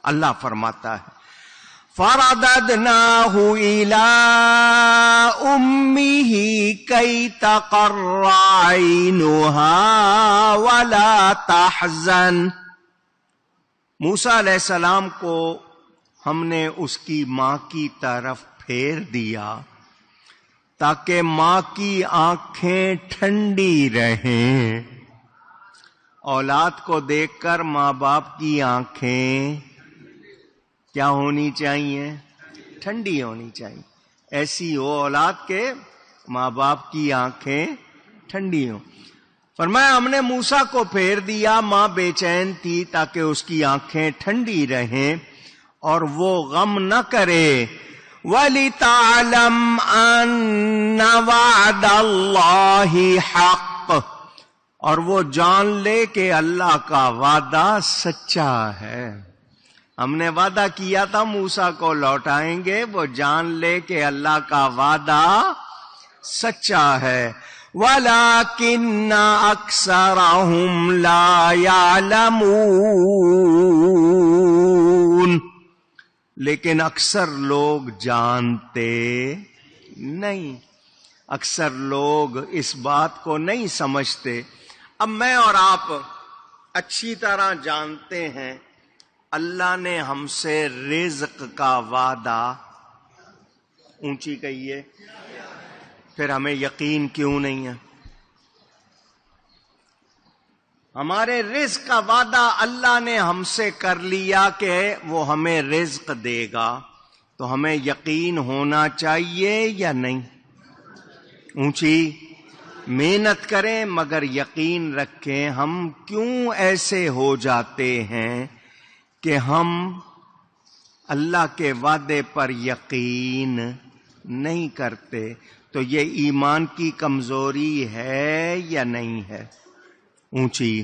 اللہ فرماتا ہے فَرَدَدْنَاهُ إِلَىٰ أُمِّهِ كَيْ تَقَرَّ عَيْنُهَا وَلَا تَحْزَنَ۔ موسیٰ علیہ السلام کو ہم نے اس کی ماں کی طرف پھیر دیا تاکہ ماں کی آنکھیں ٹھنڈی رہیں۔ اولاد کو دیکھ کر ماں باپ کی آنکھیں کیا ہونی چاہیے؟ ٹھنڈی ہونی چاہیے۔ ایسی ہو اولاد کے ماں باپ کی آنکھیں ٹھنڈی ہوں۔ فرمایا ہم نے موسیٰ کو پھیر دیا، ماں بے چین تھی تاکہ اس کی آنکھیں ٹھنڈی رہیں اور وہ غم نہ کرے۔ وَلِتَعْلَمْ أَنَّ وَعْدَ اللَّهِ حَقٌّ، اور وہ جان لے کہ اللہ کا وعدہ سچا ہے۔ ہم نے وعدہ کیا تھا موسیٰ کو لوٹائیں گے، وہ جان لے کہ اللہ کا وعدہ سچا ہے۔ وَلَكِنَّ أَكْثَرَهُمْ لَا يَعْلَمُونَ، لیکن اکثر لوگ جانتے نہیں، اکثر لوگ اس بات کو نہیں سمجھتے۔ اب میں اور آپ اچھی طرح جانتے ہیں اللہ نے ہم سے رزق کا وعدہ اونچی کہیے، پھر ہمیں یقین کیوں نہیں ہے؟ ہمارے رزق کا وعدہ اللہ نے ہم سے کر لیا کہ وہ ہمیں رزق دے گا، تو ہمیں یقین ہونا چاہیے یا نہیں؟ اونچی محنت کریں مگر یقین رکھیں۔ ہم کیوں ایسے ہو جاتے ہیں کہ ہم اللہ کے وعدے پر یقین نہیں کرتے؟ تو یہ ایمان کی کمزوری ہے یا نہیں ہے؟ اونچی۔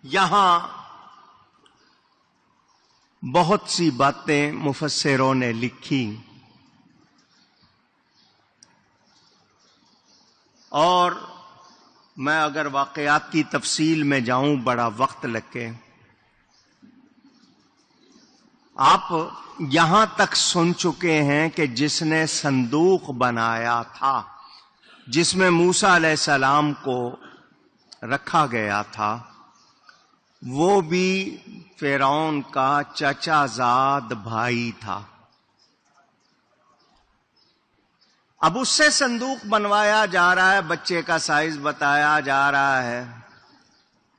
یہاں بہت سی باتیں مفسروں نے لکھی اور میں اگر واقعات کی تفصیل میں جاؤں بڑا وقت لگے۔ آپ یہاں تک سن چکے ہیں کہ جس نے صندوق بنایا تھا جس میں موسیٰ علیہ السلام کو رکھا گیا تھا، وہ بھی فرعون کا چچا زاد بھائی تھا۔ اب اس سے صندوق بنوایا جا رہا ہے، بچے کا سائز بتایا جا رہا ہے۔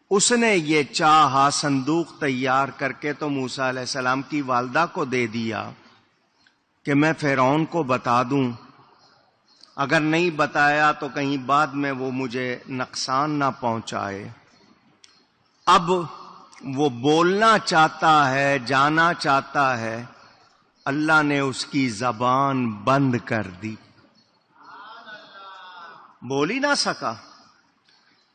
اس نے یہ چاہا صندوق تیار کر کے تو موسیٰ علیہ السلام کی والدہ کو دے دیا کہ میں فرعون کو بتا دوں، اگر نہیں بتایا تو کہیں بعد میں وہ مجھے نقصان نہ پہنچائے۔ اب وہ بولنا چاہتا ہے، جانا چاہتا ہے، اللہ نے اس کی زبان بند کر دی، بول ہی نہ سکا۔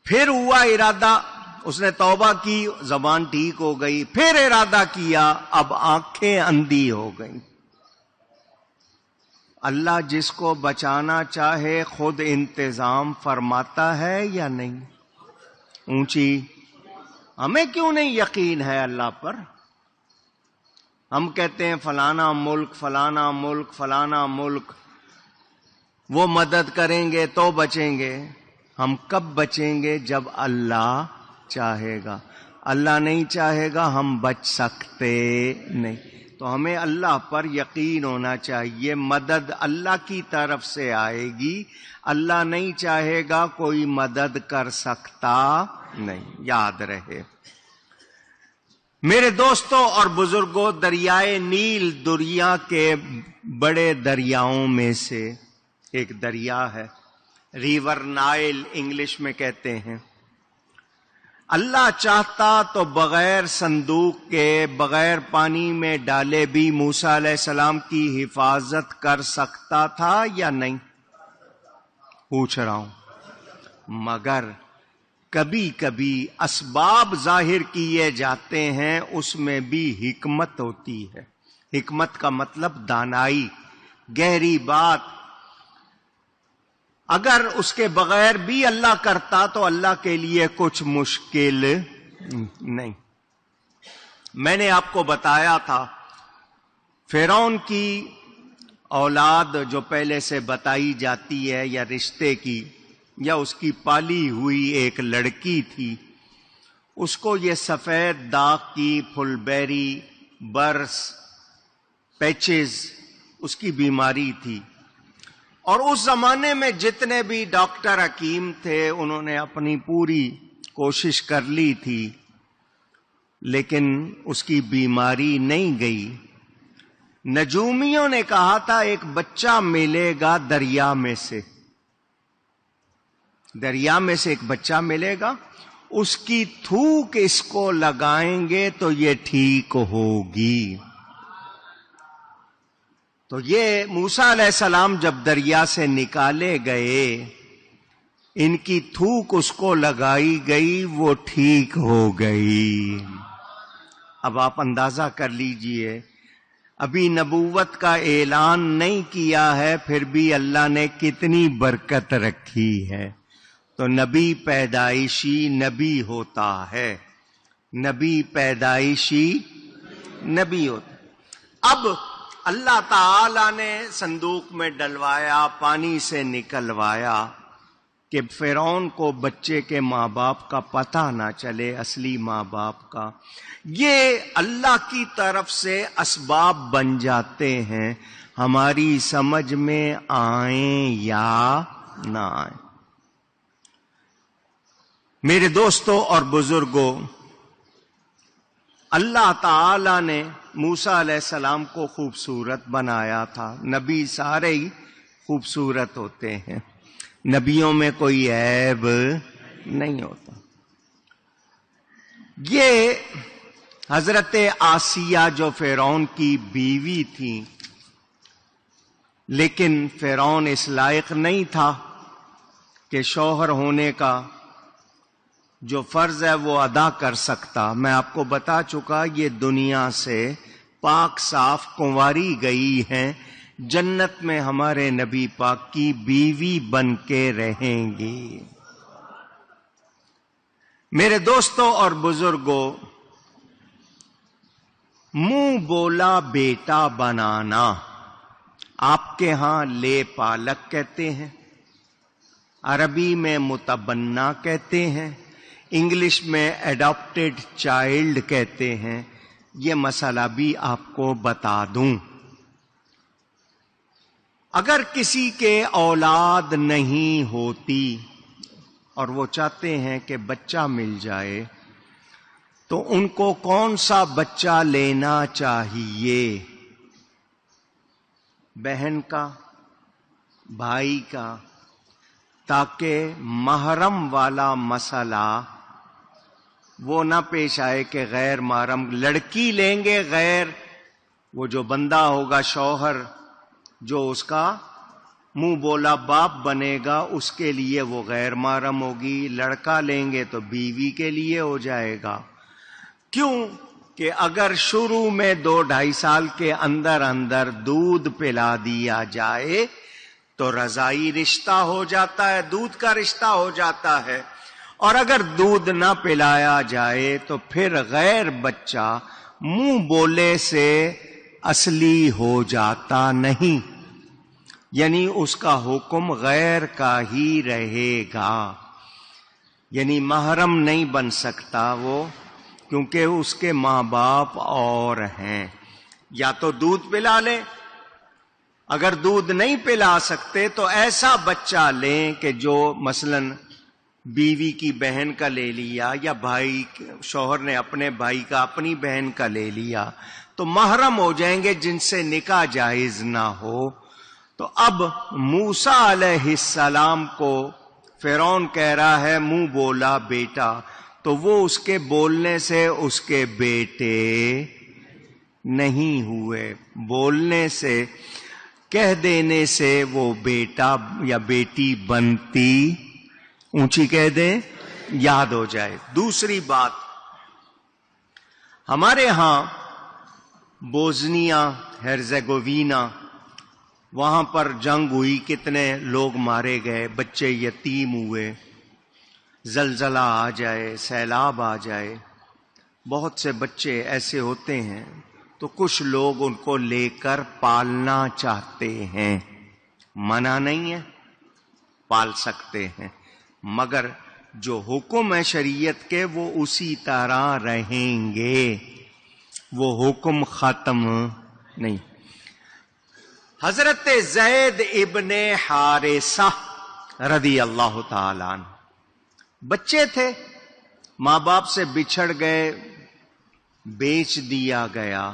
پھر ہوا ارادہ، اس نے توبہ کی، زبان ٹھیک ہو گئی، پھر ارادہ کیا، اب آنکھیں اندھی ہو گئیں۔ اللہ جس کو بچانا چاہے خود انتظام فرماتا ہے یا نہیں؟ اونچی۔ ہمیں کیوں نہیں یقین ہے اللہ پر؟ ہم کہتے ہیں فلانا ملک فلانا ملک فلانا ملک وہ مدد کریں گے تو بچیں گے۔ ہم کب بچیں گے؟ جب اللہ چاہے گا۔ اللہ نہیں چاہے گا ہم بچ سکتے نہیں۔ تو ہمیں اللہ پر یقین ہونا چاہیے، مدد اللہ کی طرف سے آئے گی، اللہ نہیں چاہے گا کوئی مدد کر سکتا نہیں، یاد رہے۔ میرے دوستوں اور بزرگوں، دریائے نیل دنیا کے بڑے دریاؤں میں سے ایک دریا ہے، ریور نائل انگلش میں کہتے ہیں۔ اللہ چاہتا تو بغیر صندوق کے، بغیر پانی میں ڈالے بھی موسیٰ علیہ السلام کی حفاظت کر سکتا تھا یا نہیں؟ پوچھ رہا ہوں۔ مگر کبھی کبھی اسباب ظاہر کیے جاتے ہیں، اس میں بھی حکمت ہوتی ہے۔ حکمت کا مطلب دانائی، گہری بات۔ اگر اس کے بغیر بھی اللہ کرتا تو اللہ کے لیے کچھ مشکل نہیں۔ میں نے آپ کو بتایا تھا فرعون کی اولاد جو پہلے سے بتائی جاتی ہے یا رشتے کی یا اس کی پالی ہوئی ایک لڑکی تھی، اس کو یہ سفید داغ کی پھلبیری برس پیچز اس کی بیماری تھی، اور اس زمانے میں جتنے بھی ڈاکٹر حکیم تھے انہوں نے اپنی پوری کوشش کر لی تھی، لیکن اس کی بیماری نہیں گئی۔ نجومیوں نے کہا تھا ایک بچہ ملے گا دریا میں سے، دریا میں سے ایک بچہ ملے گا، اس کی تھوک اس کو لگائیں گے تو یہ ٹھیک ہوگی۔ تو یہ موسیٰ علیہ السلام جب دریا سے نکالے گئے، ان کی تھوک اس کو لگائی گئی، وہ ٹھیک ہو گئی۔ اب آپ اندازہ کر لیجئے، ابھی نبوت کا اعلان نہیں کیا ہے، پھر بھی اللہ نے کتنی برکت رکھی ہے۔ تو نبی پیدائشی نبی ہوتا ہے، نبی پیدائشی نبی ہوتا ہے۔ اب اللہ تعالی نے صندوق میں ڈلوایا، پانی سے نکلوایا کہ فرعون کو بچے کے ماں باپ کا پتہ نہ چلے، اصلی ماں باپ کا۔ یہ اللہ کی طرف سے اسباب بن جاتے ہیں، ہماری سمجھ میں آئیں یا نہ آئیں۔ میرے دوستوں اور بزرگوں، اللہ تعالی نے موسیٰ علیہ السلام کو خوبصورت بنایا تھا۔ نبی سارے ہی خوبصورت ہوتے ہیں، نبیوں میں کوئی عیب نہیں ہوتا۔ یہ حضرت آسیہ جو فرعون کی بیوی تھی، لیکن فرعون اس لائق نہیں تھا کہ شوہر ہونے کا جو فرض ہے وہ ادا کر سکتا۔ میں آپ کو بتا چکا یہ دنیا سے پاک صاف کنواری گئی ہیں، جنت میں ہمارے نبی پاک کی بیوی بن کے رہیں گی۔ میرے دوستوں اور بزرگوں، منہ بولا بیٹا بنانا، آپ کے ہاں لے پالک کہتے ہیں، عربی میں متبنہ کہتے ہیں، انگلش میں اڈاپٹڈ چائلڈ کہتے ہیں۔ یہ مسئلہ بھی آپ کو بتا دوں، اگر کسی کے اولاد نہیں ہوتی اور وہ چاہتے ہیں کہ بچہ مل جائے تو ان کو کون سا بچہ لینا چاہیے؟ بہن کا، بھائی کا، تاکہ محرم والا مسئلہ وہ نہ پیش آئے کہ غیر محرم لڑکی لیں گے، غیر وہ جو بندہ ہوگا شوہر جو اس کا منہ بولا باپ بنے گا اس کے لیے وہ غیر محرم ہوگی، لڑکا لیں گے تو بیوی کے لیے ہو جائے گا۔ کیوں کہ اگر شروع میں 2-2.5 سال کے اندر اندر دودھ پلا دیا جائے تو رضائی رشتہ ہو جاتا ہے، دودھ کا رشتہ ہو جاتا ہے، اور اگر دودھ نہ پلایا جائے تو پھر غیر بچہ منہ بولے سے اصلی ہو جاتا نہیں، یعنی اس کا حکم غیر کا ہی رہے گا، یعنی محرم نہیں بن سکتا وہ، کیونکہ اس کے ماں باپ اور ہیں۔ یا تو دودھ پلا لیں، اگر دودھ نہیں پلا سکتے تو ایسا بچہ لیں کہ جو مثلاً بیوی کی بہن کا لے لیا، یا بھائی شوہر نے اپنے بھائی کا اپنی بہن کا لے لیا تو محرم ہو جائیں گے، جن سے نکاح جائز نہ ہو۔ تو اب موسیٰ علیہ السلام کو فرعون کہہ رہا ہے منہ بولا بیٹا، تو وہ اس کے بولنے سے اس کے بیٹے نہیں ہوئے، بولنے سے، کہہ دینے سے وہ بیٹا یا بیٹی بنتی، اونچی کہہ دیں یاد ہو جائے۔ دوسری بات، ہمارے ہاں بوزنیا ہرزیگوینا، وہاں پر جنگ ہوئی، کتنے لوگ مارے گئے، بچے یتیم ہوئے، زلزلہ آ جائے، سیلاب آ جائے، بہت سے بچے ایسے ہوتے ہیں تو کچھ لوگ ان کو لے کر پالنا چاہتے ہیں، منع نہیں ہے، پال سکتے ہیں، مگر جو حکم ہے شریعت کے وہ اسی طرح رہیں گے، وہ حکم ختم نہیں۔ حضرت زید ابن حارثہ رضی اللہ تعالی عنہ بچے تھے، ماں باپ سے بچھڑ گئے، بیچ دیا گیا۔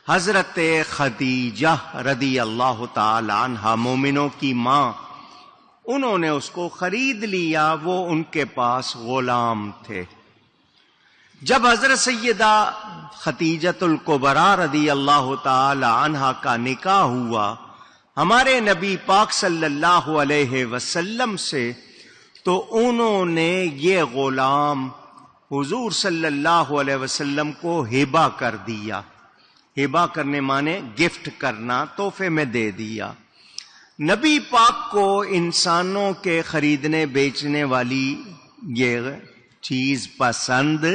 حضرت خدیجہ رضی اللہ تعالی عنہا مومنوں کی ماں، انہوں نے اس کو خرید لیا، وہ ان کے پاس غلام تھے۔ جب حضرت سیدہ خدیجۃ الکبریٰ رضی اللہ تعالی عنہا کا نکاح ہوا ہمارے نبی پاک صلی اللہ علیہ وسلم سے، تو انہوں نے یہ غلام حضور صلی اللہ علیہ وسلم کو ہبہ کر دیا۔ ہبہ کرنے مانے گفٹ کرنا، تحفے میں دے دیا۔ نبی پاک کو انسانوں کے خریدنے بیچنے والی یہ چیز پسند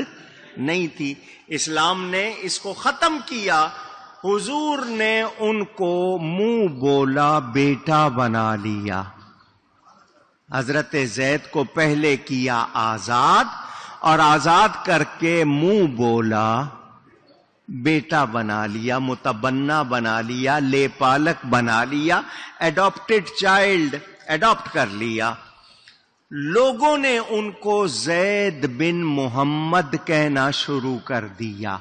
نہیں تھی، اسلام نے اس کو ختم کیا۔ حضور نے ان کو منہ بولا بیٹا بنا لیا۔ حضرت زید کو پہلے کیا آزاد، اور آزاد کر کے منہ بولا بیٹا بنا لیا، متبنہ بنا لیا، لے پالک بنا لیا، ایڈاپٹڈ چائلڈ ایڈاپٹ کر لیا۔ لوگوں نے ان کو زید بن محمد کہنا شروع کر دیا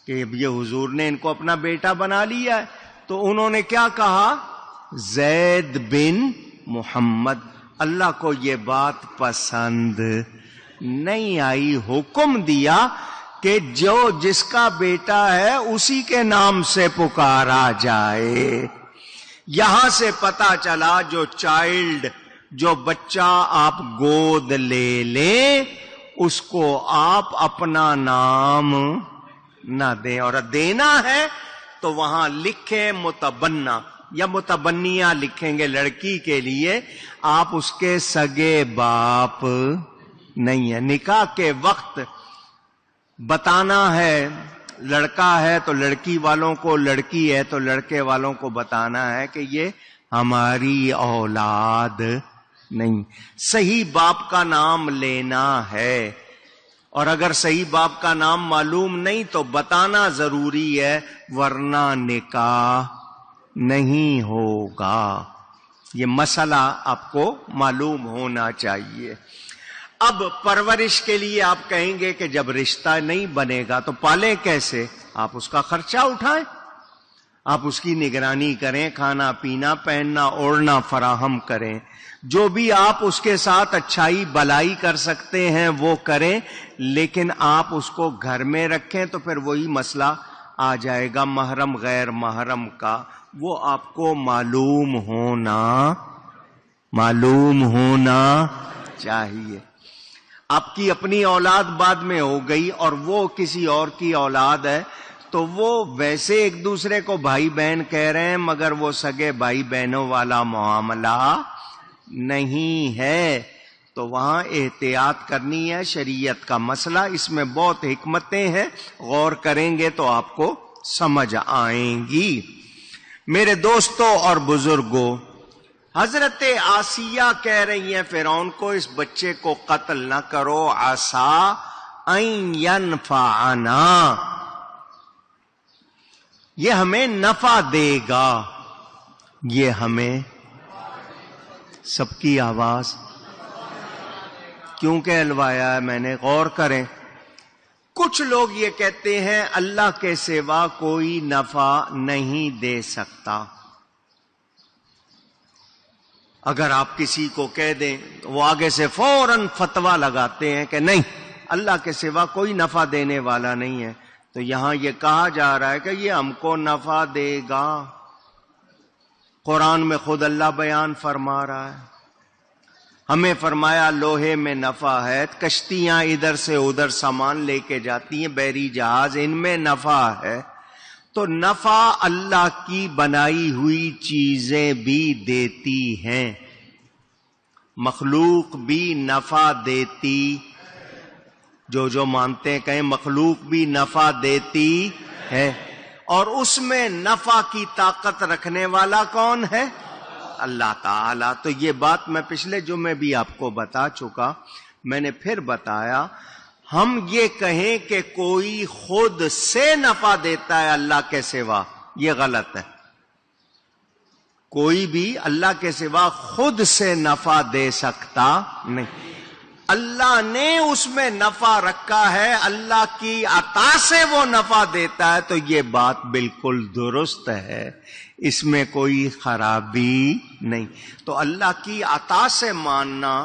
کہ اب یہ حضور نے ان کو اپنا بیٹا بنا لیا ہے، تو انہوں نے کیا کہا؟ زید بن محمد۔ اللہ کو یہ بات پسند نہیں آئی، حکم دیا کہ جو جس کا بیٹا ہے اسی کے نام سے پکارا جائے۔ یہاں سے پتا چلا جو چائلڈ، جو بچہ آپ گود لے لیں اس کو آپ اپنا نام نہ دیں، اور دینا ہے تو وہاں لکھیں متبنہ یا متبنیہ لکھیں گے لڑکی کے لیے، آپ اس کے سگے باپ نہیں ہے۔ نکاح کے وقت بتانا ہے، لڑکا ہے تو لڑکی والوں کو، لڑکی ہے تو لڑکے والوں کو بتانا ہے کہ یہ ہماری اولاد نہیں۔ صحیح باپ کا نام لینا ہے، اور اگر صحیح باپ کا نام معلوم نہیں تو بتانا ضروری ہے، ورنہ نکاح نہیں ہوگا۔ یہ مسئلہ آپ کو معلوم ہونا چاہیے۔ اب پرورش کے لیے آپ کہیں گے کہ جب رشتہ نہیں بنے گا تو پالیں کیسے؟ آپ اس کا خرچہ اٹھائیں، آپ اس کی نگرانی کریں، کھانا پینا پہننا اوڑھنا فراہم کریں، جو بھی آپ اس کے ساتھ اچھائی بلائی کر سکتے ہیں وہ کریں، لیکن آپ اس کو گھر میں رکھیں تو پھر وہی مسئلہ آ جائے گا محرم غیر محرم کا، وہ آپ کو معلوم ہونا چاہیے۔ آپ کی اپنی اولاد بعد میں ہو گئی اور وہ کسی اور کی اولاد ہے، تو وہ ویسے ایک دوسرے کو بھائی بہن کہہ رہے ہیں مگر وہ سگے بھائی بہنوں والا معاملہ نہیں ہے، تو وہاں احتیاط کرنی ہے۔ شریعت کا مسئلہ، اس میں بہت حکمتیں ہیں، غور کریں گے تو آپ کو سمجھ آئیں گی۔ میرے دوستوں اور بزرگوں، حضرت آسیہ کہہ رہی ہیں فرعون کو اس بچے کو قتل نہ کرو، عسیٰ ان ینفعنا، یہ ہمیں نفع دے گا، یہ ہمیں، سب کی آواز کیوں کہلوایا ہے میں نے؟ غور کریں۔ کچھ لوگ یہ کہتے ہیں اللہ کے سوا کوئی نفع نہیں دے سکتا۔ اگر آپ کسی کو کہہ دیں وہ آگے سے فوراً فتویٰ لگاتے ہیں کہ نہیں، اللہ کے سوا کوئی نفع دینے والا نہیں ہے، تو یہاں یہ کہا جا رہا ہے کہ یہ ہم کو نفع دے گا۔ قرآن میں خود اللہ بیان فرما رہا ہے، ہمیں فرمایا لوہے میں نفع ہے، کشتیاں ادھر سے ادھر سامان لے کے جاتی ہیں، بحری جہاز، ان میں نفع ہے۔ تو نفع اللہ کی بنائی ہوئی چیزیں بھی دیتی ہیں، مخلوق بھی نفع دیتی۔ جو مانتے ہیں کہیں مخلوق بھی نفع دیتی ہے، اور اس میں نفع کی طاقت رکھنے والا کون ہے؟ اللہ تعالی۔ تو یہ بات میں پچھلے جمعے بھی آپ کو بتا چکا، میں نے پھر بتایا، ہم یہ کہیں کہ کوئی خود سے نفع دیتا ہے اللہ کے سوا، یہ غلط ہے۔ کوئی بھی اللہ کے سوا خود سے نفع دے سکتا نہیں، اللہ نے اس میں نفع رکھا ہے، اللہ کی عطا سے وہ نفع دیتا ہے، تو یہ بات بالکل درست ہے، اس میں کوئی خرابی نہیں۔ تو اللہ کی عطا سے ماننا،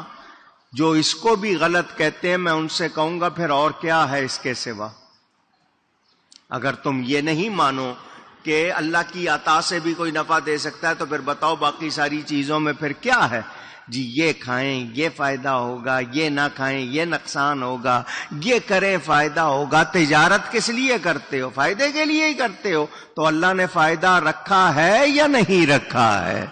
جو اس کو بھی غلط کہتے ہیں، میں ان سے کہوں گا پھر اور کیا ہے اس کے سوا؟ اگر تم یہ نہیں مانو کہ اللہ کی عطا سے بھی کوئی نفع دے سکتا ہے، تو پھر بتاؤ باقی ساری چیزوں میں پھر کیا ہے؟ جی یہ کھائیں یہ فائدہ ہوگا، یہ نہ کھائیں یہ نقصان ہوگا، یہ کریں فائدہ ہوگا۔ تجارت کس لیے کرتے ہو؟ فائدے کے لیے ہی کرتے ہو، تو اللہ نے فائدہ رکھا ہے یا نہیں رکھا ہے؟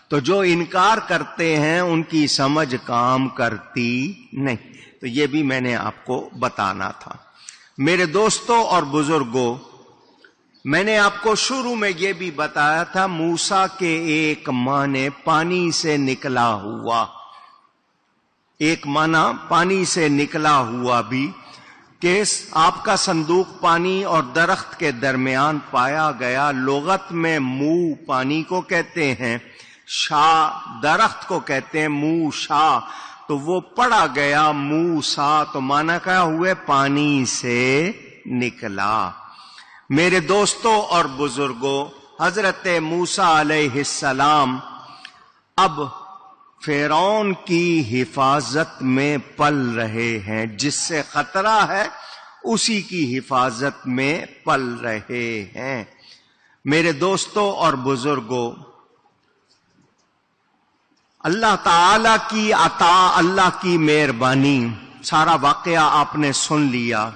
تو جو انکار کرتے ہیں ان کی سمجھ کام کرتی نہیں۔ تو یہ بھی میں نے آپ کو بتانا تھا۔ میرے دوستوں اور بزرگوں، میں نے آپ کو شروع میں یہ بھی بتایا تھا، موسیٰ کے ایک معنی پانی سے نکلا ہوا، ایک معنی پانی سے نکلا ہوا بھی، کہ آپ کا صندوق پانی اور درخت کے درمیان پایا گیا۔ لغت میں منہ پانی کو کہتے ہیں، شاہ درخت کو کہتے ہیں، منہ شاہ، تو وہ پڑا گیا موسیٰ، تو معنی کیا ہوئے؟ پانی سے نکلا۔ میرے دوستوں اور بزرگوں، حضرت موسیٰ علیہ السلام اب فرعون کی حفاظت میں پل رہے ہیں، جس سے خطرہ ہے اسی کی حفاظت میں پل رہے ہیں۔ میرے دوستوں اور بزرگوں، اللہ تعالی کی عطا، اللہ کی مہربانی، سارا واقعہ آپ نے سن لیا۔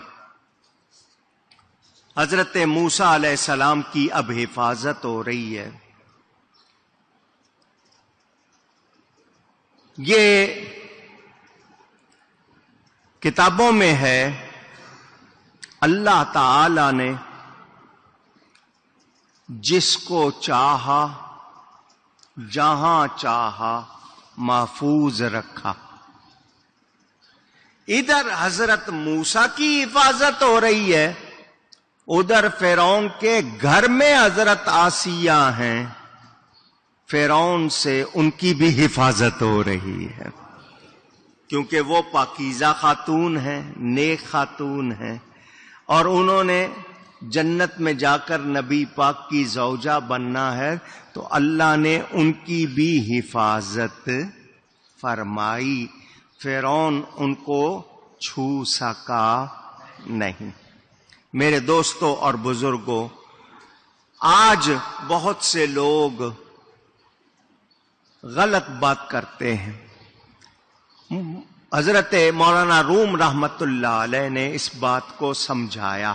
حضرت موسیٰ علیہ السلام کی اب حفاظت ہو رہی ہے۔ یہ کتابوں میں ہے، اللہ تعالی نے جس کو چاہا جہاں چاہا محفوظ رکھا۔ ادھر حضرت موسیٰ کی حفاظت ہو رہی ہے، ادھر فرعون کے گھر میں حضرت آسیہ ہیں، فرعون سے ان کی بھی حفاظت ہو رہی ہے، کیونکہ وہ پاکیزہ خاتون ہیں، نیک خاتون ہیں، اور انہوں نے جنت میں جا کر نبی پاک کی زوجہ بننا ہے، تو اللہ نے ان کی بھی حفاظت فرمائی۔ فرعون ان کو چھو سکا نہیں۔ میرے دوستوں اور بزرگوں، آج بہت سے لوگ غلط بات کرتے ہیں۔ حضرت مولانا روم رحمت اللہ علیہ نے اس بات کو سمجھایا۔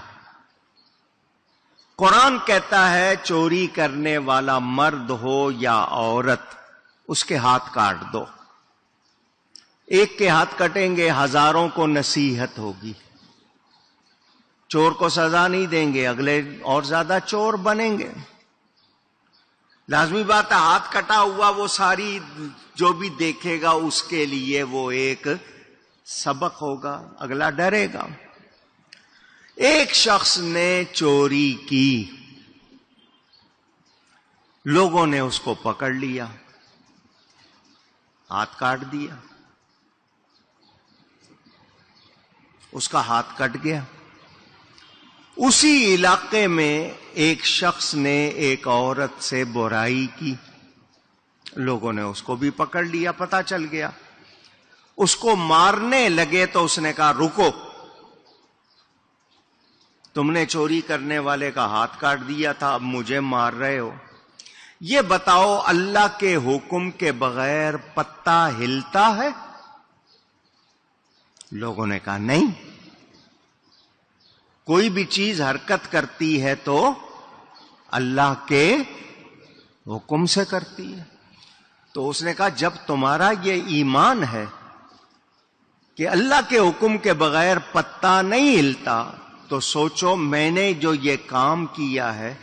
قرآن کہتا ہے چوری کرنے والا مرد ہو یا عورت، اس کے ہاتھ کاٹ دو۔ ایک کے ہاتھ کٹیں گے، ہزاروں کو نصیحت ہوگی۔ چور کو سزا نہیں دیں گے، اگلے اور زیادہ چور بنیں گے۔ لازمی بات ہے، ہاتھ کٹا ہوا وہ ساری جو بھی دیکھے گا اس کے لیے وہ ایک سبق ہوگا، اگلا ڈرے گا۔ ایک شخص نے چوری کی، لوگوں نے اس کو پکڑ لیا، ہاتھ کاٹ دیا، اس کا ہاتھ کٹ گیا۔ اسی علاقے میں ایک شخص نے ایک عورت سے برائی کی، لوگوں نے اس کو بھی پکڑ لیا، پتہ چل گیا، اس کو مارنے لگے تو اس نے کہا رکو، تم نے چوری کرنے والے کا ہاتھ کاٹ دیا تھا، اب مجھے مار رہے ہو؟ یہ بتاؤ اللہ کے حکم کے بغیر پتا ہلتا ہے؟ لوگوں نے کہا نہیں، کوئی بھی چیز حرکت کرتی ہے تو اللہ کے حکم سے کرتی ہے۔ تو اس نے کہا جب تمہارا یہ ایمان ہے کہ اللہ کے حکم کے بغیر پتا نہیں ہلتا، تو سوچو میں نے جو یہ کام کیا ہے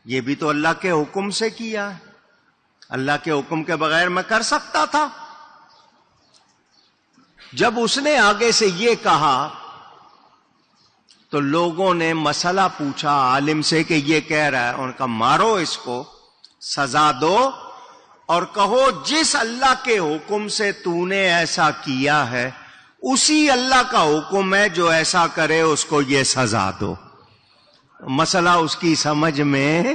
یہ بھی تو اللہ کے حکم سے کیا ہے. اللہ کے حکم کے بغیر میں کر سکتا تھا. جب اس نے آگے سے یہ کہا تو لوگوں نے مسئلہ پوچھا عالم سے کہ یہ کہہ رہا ہے. ان کا مارو اس کو، سزا دو اور کہو جس اللہ کے حکم سے تو نے ایسا کیا ہے اسی اللہ کا حکم ہے جو ایسا کرے اس کو یہ سزا دو. مسئلہ اس کی سمجھ میں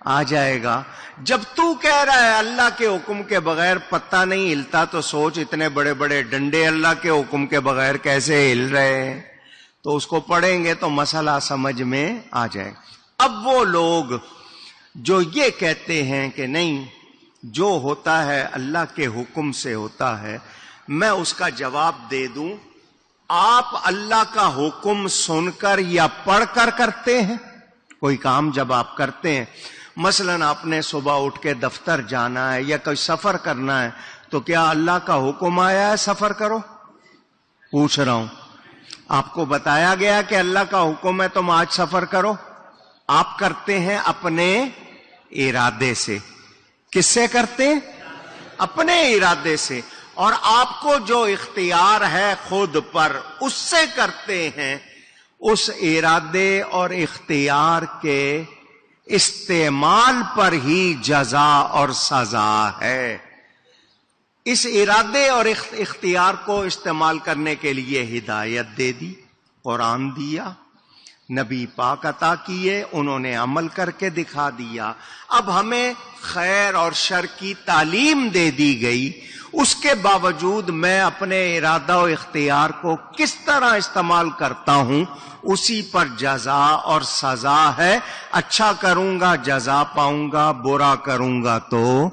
آ جائے گا. جب تو کہہ رہا ہے اللہ کے حکم کے بغیر پتہ نہیں ہلتا، تو سوچ اتنے بڑے بڑے ڈنڈے اللہ کے حکم کے بغیر کیسے ہل رہے ہیں. تو اس کو پڑھیں گے تو مسئلہ سمجھ میں آ جائے. اب وہ لوگ جو یہ کہتے ہیں کہ نہیں جو ہوتا ہے اللہ کے حکم سے ہوتا ہے، میں اس کا جواب دے دوں. آپ اللہ کا حکم سن کر یا پڑھ کر کرتے ہیں؟ کوئی کام جب آپ کرتے ہیں، مثلا آپ نے صبح اٹھ کے دفتر جانا ہے یا کوئی سفر کرنا ہے، تو کیا اللہ کا حکم آیا ہے سفر کرو؟ پوچھ رہا ہوں. آپ کو بتایا گیا کہ اللہ کا حکم ہے تم آج سفر کرو؟ آپ کرتے ہیں اپنے ارادے سے. کس سے کرتے ہیں؟ اپنے ارادے سے. اور آپ کو جو اختیار ہے خود پر اس سے کرتے ہیں. اس ارادے اور اختیار کے استعمال پر ہی جزا اور سزا ہے. اس ارادے اور اختیار کو استعمال کرنے کے لیے ہدایت دے دی، قرآن دیا، نبی پاک عطا کیے، انہوں نے عمل کر کے دکھا دیا. اب ہمیں خیر اور شر کی تعلیم دے دی گئی. اس کے باوجود میں اپنے ارادہ و اختیار کو کس طرح استعمال کرتا ہوں اسی پر جزا اور سزا ہے. اچھا کروں گا جزا پاؤں گا، برا کروں گا تو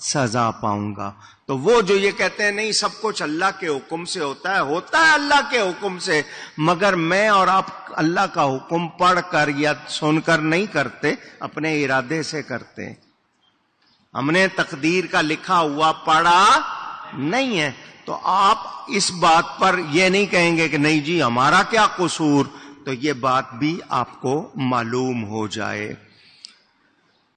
سزا پاؤں گا. تو وہ جو یہ کہتے ہیں نہیں سب کچھ اللہ کے حکم سے ہوتا ہے اللہ کے حکم سے، مگر میں اور آپ اللہ کا حکم پڑھ کر یا سن کر نہیں کرتے، اپنے ارادے سے کرتے. ہم نے تقدیر کا لکھا ہوا پڑھا نہیں ہے. تو آپ اس بات پر یہ نہیں کہیں گے کہ نہیں جی ہمارا کیا قصور، تو یہ بات بھی آپ کو معلوم ہو جائے.